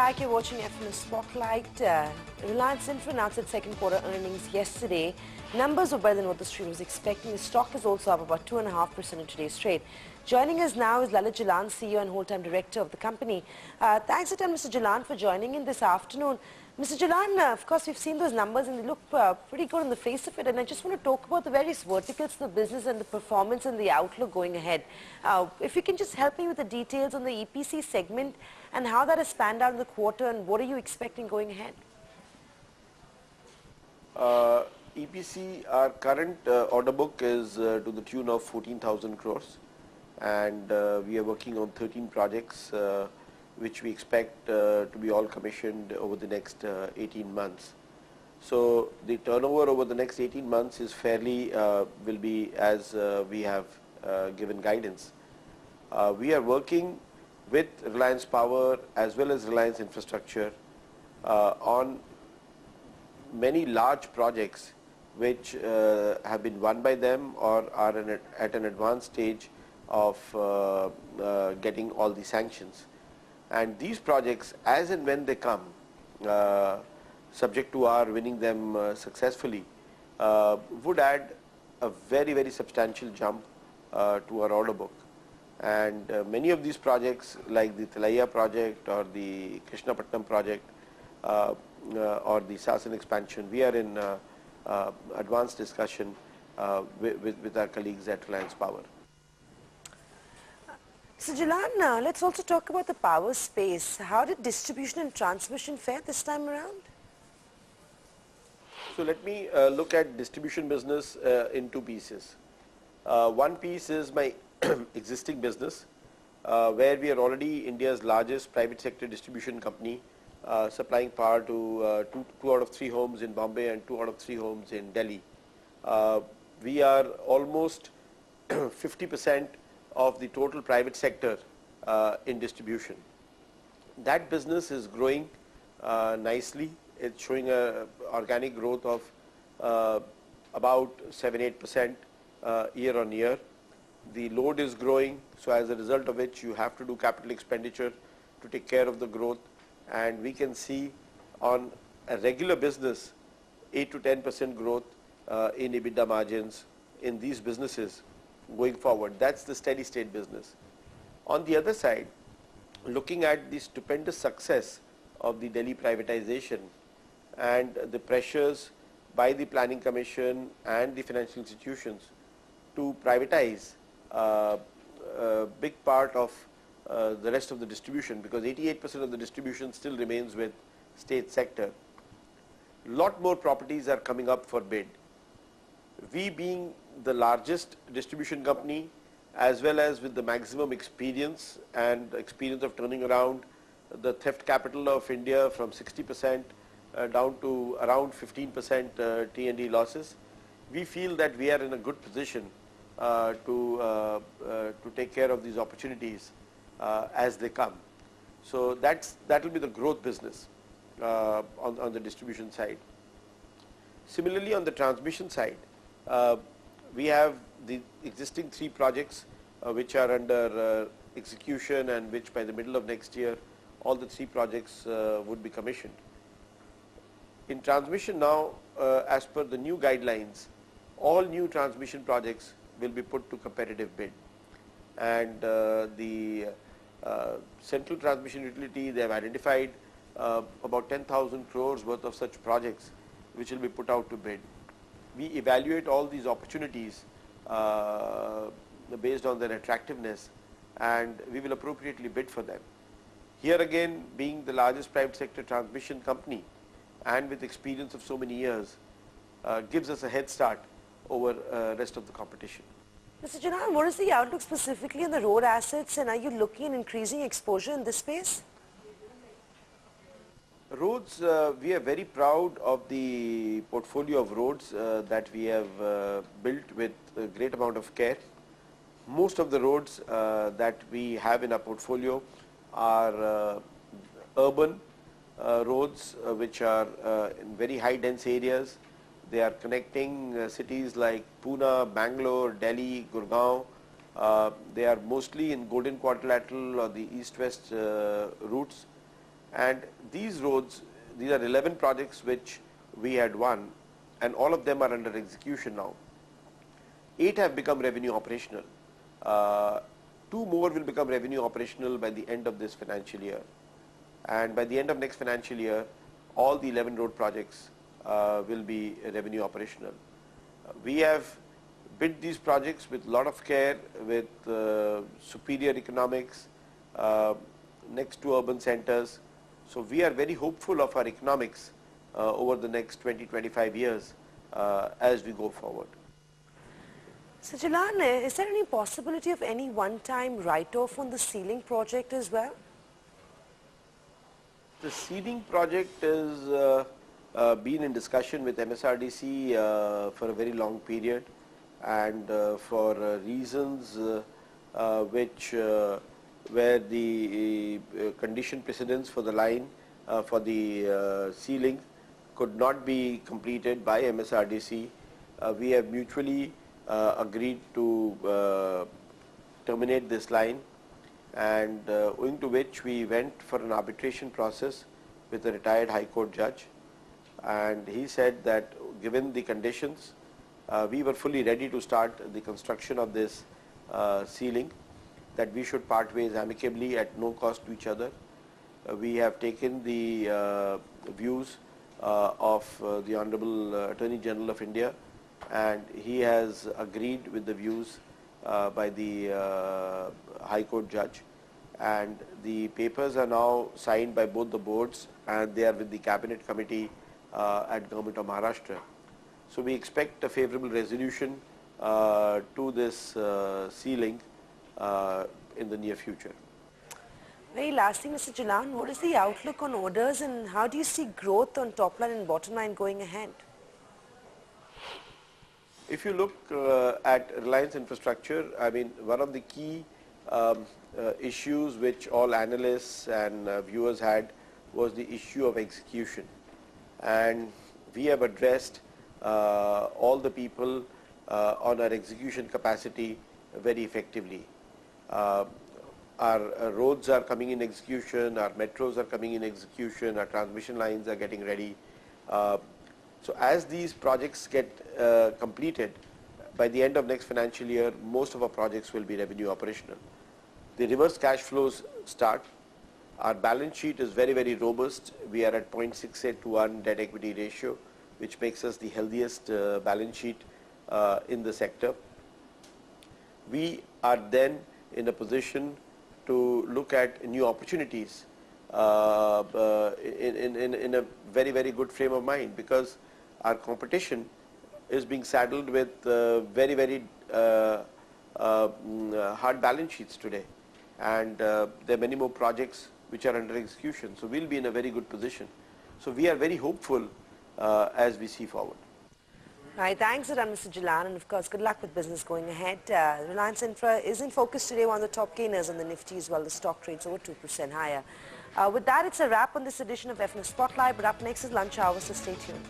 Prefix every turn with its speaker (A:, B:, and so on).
A: back. You're watching FNS Spotlight. Reliance announced its second quarter earnings yesterday. Numbers were better than what the street was expecting. The stock is also up about 2.5% in today's trade. Joining us now is Lalit Jalan, CEO and whole-time director of the company. Thanks a ton, Mr. Jalan, for joining in this afternoon. Mr. Jalan, of course, we've seen those numbers and they look pretty good on the face of it. And I just want to talk about the various verticals of the business and the performance and the outlook going ahead. If you can just help me with the details on the EPC segment and how that has panned out in the quarter and what are you expecting going ahead?
B: EPC, our current order book is to the tune of 14,000 crores, and we are working on 13 projects which we expect to be all commissioned over the next 18 months. So the turnover over the next 18 months is fairly will be as we have given guidance. We are working with Reliance Power as well as Reliance Infrastructure on many large projects which have been won by them or are at an advanced stage of getting all the sanctions. And these projects, as and when they come, subject to our winning them successfully, would add a very, very substantial jump to our order book. And many of these projects, like the Thalaiya project or the Krishnapatnam project or the Sasan expansion, we are in advanced discussion with our colleagues at Reliance Power.
A: So Jalan, let's also talk about the power space. How did distribution and transmission fare this time around?
B: So let me look at distribution business in two pieces. One piece is my existing business, where we are already India's largest private sector distribution company, supplying power to two out of three homes in Bombay and 2 out of 3 homes in Delhi. We are almost 50% of the total private sector in distribution. That business is growing nicely. It's showing a organic growth of about 7-8% year on year. The load is growing, so as a result of which you have to do capital expenditure to take care of the growth, and we can see on a regular business 8 to 10% growth in EBITDA margins in these businesses going forward. That's the steady state business. On the other side, looking at the stupendous success of the Delhi privatization and the pressures by the Planning Commission and the financial institutions to privatize a big part of the rest of the distribution, because 88% of the distribution still remains with state sector. Lot more properties are coming up for bid. We, being the largest distribution company as well as with the maximum experience and experience of turning around the theft capital of India from 60% down to around 15% T&D losses, we feel that we are in a good position to take care of these opportunities as they come. So that will be the growth business on the distribution side. Similarly, on the transmission side, we have the existing 3 projects which are under execution, and which by the middle of next year all the 3 projects would be commissioned. In transmission now, as per the new guidelines, all new transmission projects will be put to competitive bid, and the central transmission utility, they have identified about 10,000 crores worth of such projects which will be put out to bid. We evaluate all these opportunities based on their attractiveness, and we will appropriately bid for them. Here again, being the largest private sector transmission company and with experience of so many years, gives us a head start over rest of the competition.
A: Mr. Jalan, what is the outlook specifically on the road assets, and are you looking at increasing exposure in this space?
B: Roads, we are very proud of the portfolio of roads that we have built with a great amount of care. Most of the roads that we have in our portfolio are urban roads which are in very high dense areas. They are connecting cities like Pune, Bangalore, Delhi, Gurgaon. They are mostly in Golden Quadrilateral or the east-west routes. And these roads, these are 11 projects which we had won, and all of them are under execution now. 8 have become revenue operational. 2 more will become revenue operational by the end of this financial year. And by the end of next financial year, all the 11 road projects will be revenue operational. We have built these projects with a lot of care, with superior economics, next to urban centers. So we are very hopeful of our economics over the next 20-25 years as we go forward.
A: So Jalan, is there any possibility of any one-time write-off on the ceiling project as well?
B: The seeding project has been in discussion with MSRDC for a very long period, and for reasons which where the condition precedents for the line for the sealing could not be completed by MSRDC, we have mutually agreed to terminate this line, and owing to which we went for an arbitration process with a retired High Court judge, and he said that given the conditions, we were fully ready to start the construction of this ceiling, that we should part ways amicably at no cost to each other. We have taken the views of the Honorable Attorney General of India, and he has agreed with the views by the High Court judge, and the papers are now signed by both the boards, and they are with the Cabinet Committee at Government of Maharashtra. So we expect a favourable resolution to this ceiling in the near future.
A: Very lastly, Mr. Jalan, what is the outlook on orders, and how do you see growth on top line and bottom line going ahead?
B: If you look at Reliance Infrastructure, I mean, one of the key issues which all analysts and viewers had was the issue of execution, and we have addressed all the people on our execution capacity very effectively. Our roads are coming in execution, our metros are coming in execution, our transmission lines are getting ready. So as these projects get completed, by the end of next financial year, most of our projects will be revenue operational. The reverse cash flows start. Our balance sheet is very, very robust. We are at 0.68 to 1 debt equity ratio, which makes us the healthiest balance sheet in the sector. We are then in a position to look at new opportunities in a very, very good frame of mind, because our competition is being saddled with very, very hard balance sheets today, and there are many more projects which are under execution. So we'll be in a very good position. So we are very hopeful as we see forward.
A: Right, thanks to Mr. Jalan, and of course good luck with business going ahead. Reliance Infra is in focus today, one of the top gainers on the Nifty as well. The stock trades over 2% higher. With that, it's a wrap on this edition of FNO Spotlight, but up next is lunch hour, so stay tuned.